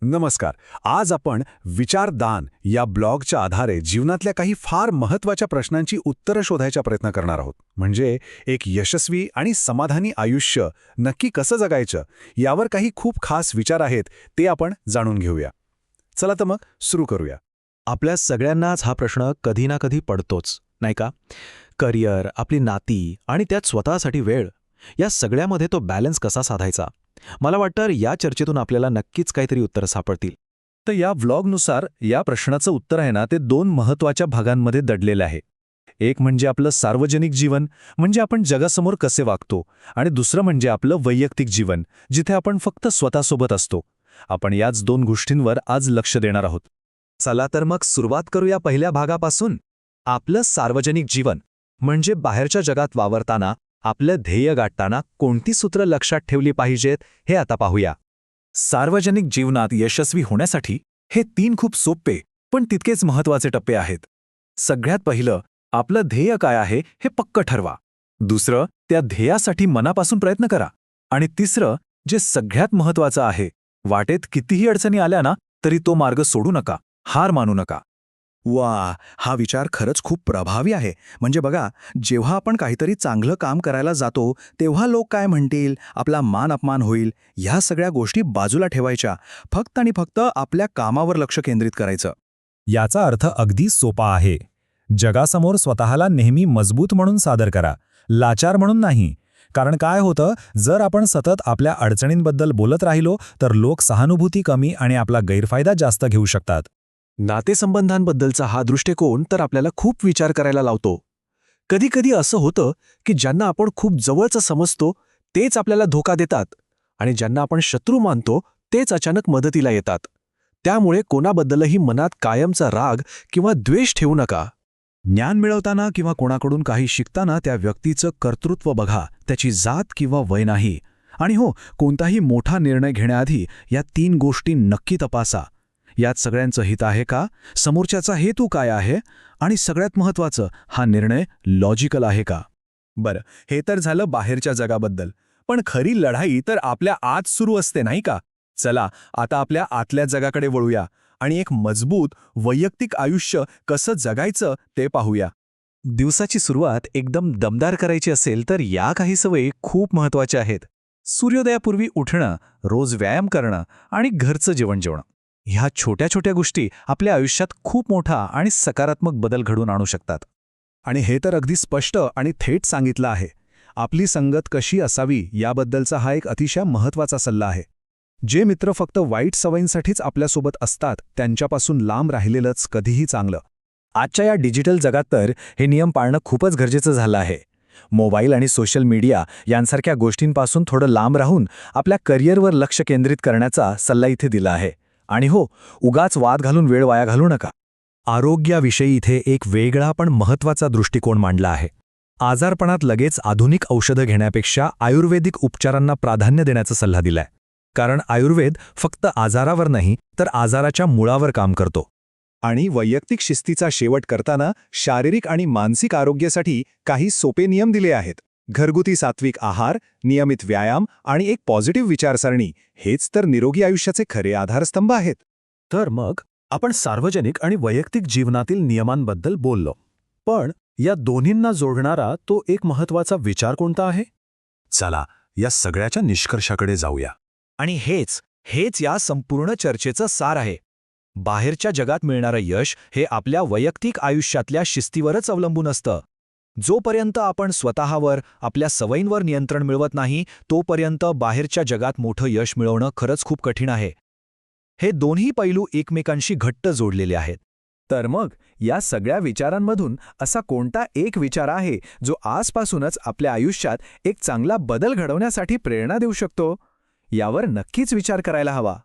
नमस्कार. आज आपण विचारदान या ब्लॉगच्या आधारे जीवनातल्या काही फार महत्त्वाच्या प्रश्नांची उत्तरं शोधायचा प्रयत्न करणार आहोत. म्हणजे एक यशस्वी आणि समाधानी आयुष्य नक्की कसं जगायचं यावर काही खूप खास विचार आहेत ते आपण जाणून घेऊया. चला तर मग सुरू करूया. आपल्या सगळ्यांनाच हा प्रश्न कधी ना कधी पडतोच, नाही का? करिअर, आपली नाती आणि त्यात स्वतःसाठी वेळ, या सगळ्यामध्ये तो बॅलन्स कसा साधायचा? मला वाटतं या चर्चेतून आपल्याला नक्कीच काहीतरी उत्तरं सापडतील. तर या व्लॉगनुसार या प्रश्नाचं उत्तर आहे ना, ते दोन महत्त्वाच्या भागांमध्ये दडलेलं आहे. एक म्हणजे आपलं सार्वजनिक जीवन, म्हणजे आपण जगासमोर कसे वागतो, आणि दुसरं म्हणजे आपलं वैयक्तिक जीवन, जिथे आपण फक्त स्वतःसोबत असतो. आपण याच दोन गोष्टींवर आज लक्ष देणार आहोत. चला तर मग सुरुवात करूया पहिल्या भागापासून. आपलं सार्वजनिक जीवन म्हणजे बाहेरच्या जगात वावरताना, आपलं ध्येय गाठताना कोणती सूत्र लक्षात ठेवली पाहिजेत हे आता पाहूया. सार्वजनिक जीवनात यशस्वी होण्यासाठी हे 3 खूप सोपे पण तितकेच महत्त्वाचे टप्पे आहेत. सगळ्यात पहिलं, आपलं ध्येय काय आहे हे पक्क ठरवा. दुसरं, त्या ध्येयासाठी मनापासून प्रयत्न करा. आणि तिसरं, जे सगळ्यात महत्त्वाचं आहे, वाटेत कितीही अडचणी आल्या ना तरी तो मार्ग सोडू नका, हार मानू नका. वा, हा विचार खरंच खूप प्रभावी आहे. म्हणजे बघा, जेव्हा आपण काहीतरी चांगलं काम करायला जातो तेव्हा लोक काय म्हणतील, आपला मान अपमान होईल, ह्या सगळ्या गोष्टी बाजूला ठेवायच्या, फक्त आणि फक्त आपल्या कामावर लक्ष केंद्रित करायचं. याचा अर्थ अगदी सोपा आहे. जगासमोर स्वतःला नेहमी मजबूत म्हणून सादर करा, लाचार म्हणून नाही. कारण काय होतं, जर आपण सतत आपल्या अडचणींबद्दल बोलत राहिलो तर लोक सहानुभूती कमी आणि आपला गैरफायदा जास्त घेऊ शकतात. नातेसंबंधांबद्दलचा हा दृष्टिकोन तर आपल्याला खूप विचार करायला लावतो. कधीकधी असं होतं की ज्यांना आपण खूप जवळचं समजतो तेच आपल्याला धोका देतात, आणि ज्यांना आपण शत्रू मानतो तेच अचानक मदतीला येतात. त्यामुळे कोणाबद्दलही मनात कायमचा राग किंवा द्वेष ठेवू नका. ज्ञान मिळवताना किंवा कोणाकडून काही शिकताना त्या व्यक्तीचं कर्तृत्व बघा, त्याची जात किंवा वय नाही. आणि हो, कोणताही मोठा निर्णय घेण्याआधी या 3 गोष्टी नक्की तपासा. यात सगळ्यांचं हित आहे का, समोरच्याचा हेतू काय आहे, आणि सगळ्यात महत्त्वाचं, हा निर्णय लॉजिकल आहे का. बरं, हे तर झालं बाहेरच्या जगाबद्दल. पण खरी लढाई तर आपल्या आत सुरू असते, नाही का? चला आता आपल्या आतल्या जगाकडे वळूया आणि एक मजबूत वैयक्तिक आयुष्य कसं जगायचं ते पाहूया. दिवसाची सुरुवात एकदम दमदार करायची असेल तर या काही सवयी खूप महत्त्वाच्या आहेत. सूर्योदयापूर्वी उठणं, रोज व्यायाम करणं आणि घरचं जेवण जेवणं, ह्या छोट्या छोट्या गोष्टी आपल्या आयुष्यात खूप मोठा आणि सकारात्मक बदल घडवून आणू शकतात. आणि हे तर अगदी स्पष्ट आणि थेट सांगितलं आहे. आपली संगत कशी असावी याबद्दलचा हा एक अतिशय महत्त्वाचा सल्ला आहे. जे मित्र फक्त वाईट सवयींसाठीच आपल्यासोबत असतात त्यांच्यापासून लांब राहिलेलंच कधीही चांगलं. आजच्या या डिजिटल जगात तर हे नियम पाळणं खूपच गरजेचं झालं आहे. मोबाईल आणि सोशल मीडिया यांसारख्या गोष्टींपासून थोडं लांब राहून आपल्या करिअरवर लक्ष केंद्रित करण्याचा सल्ला इथे दिला आहे. आणि हो, उगाच वाद घालून वेळ वाया घालू नका. आरोग्याविषयी इथे एक वेगळा पण महत्त्वाचा दृष्टिकोन मांडला आहे. आजारपणात लगेच आधुनिक औषधं घेण्यापेक्षा आयुर्वेदिक उपचारांना प्राधान्य देण्याचा सल्ला दिलाय. कारण आयुर्वेद फक्त आजारावर नाही तर आजाराच्या मुळावर काम करतो. आणि वैयक्तिक शिस्तीचा शेवट करताना शारीरिक आणि मानसिक आरोग्यासाठी काही सोपे नियम दिले आहेत. घरगुती सात्विक आहार, नियमित व्यायाम आणि एक पॉझिटिव्ह विचारसरणी, हेच तर निरोगी आयुष्याचे खरे आधारस्तंभ आहेत. तर मग आपण सार्वजनिक आणि वैयक्तिक जीवनातील नियमांबद्दल बोललो, पण या दोन्हींना जोडणारा तो एक महत्त्वाचा विचार कोणता आहे? चला या सगळ्याच्या निष्कर्षाकडे जाऊया. आणि हेच या संपूर्ण चर्चेचं सार आहे. बाहेरच्या जगात मिळणारं यश हे आपल्या वैयक्तिक आयुष्यातल्या शिस्तीवरच अवलंबून असतं. जोपर्यंत आपण स्वतःवर, आपल्या सवयींवर नियंत्रण मिळवत नाही तोपर्यंत बाहेरच्या जगात मोठं यश मिळवणं खरंच खूप कठीण आहे. हे दोन्ही पैलू एकमेकांशी घट्ट जोडलेले आहेत. तर मग या सगळ्या विचारांमधून असा कोणता एक विचार आहे जो आजपासूनच आपल्या आयुष्यात एक चांगला बदल घडवण्यासाठी प्रेरणा देऊ शकतो? यावर नक्कीच विचार करायला हवा.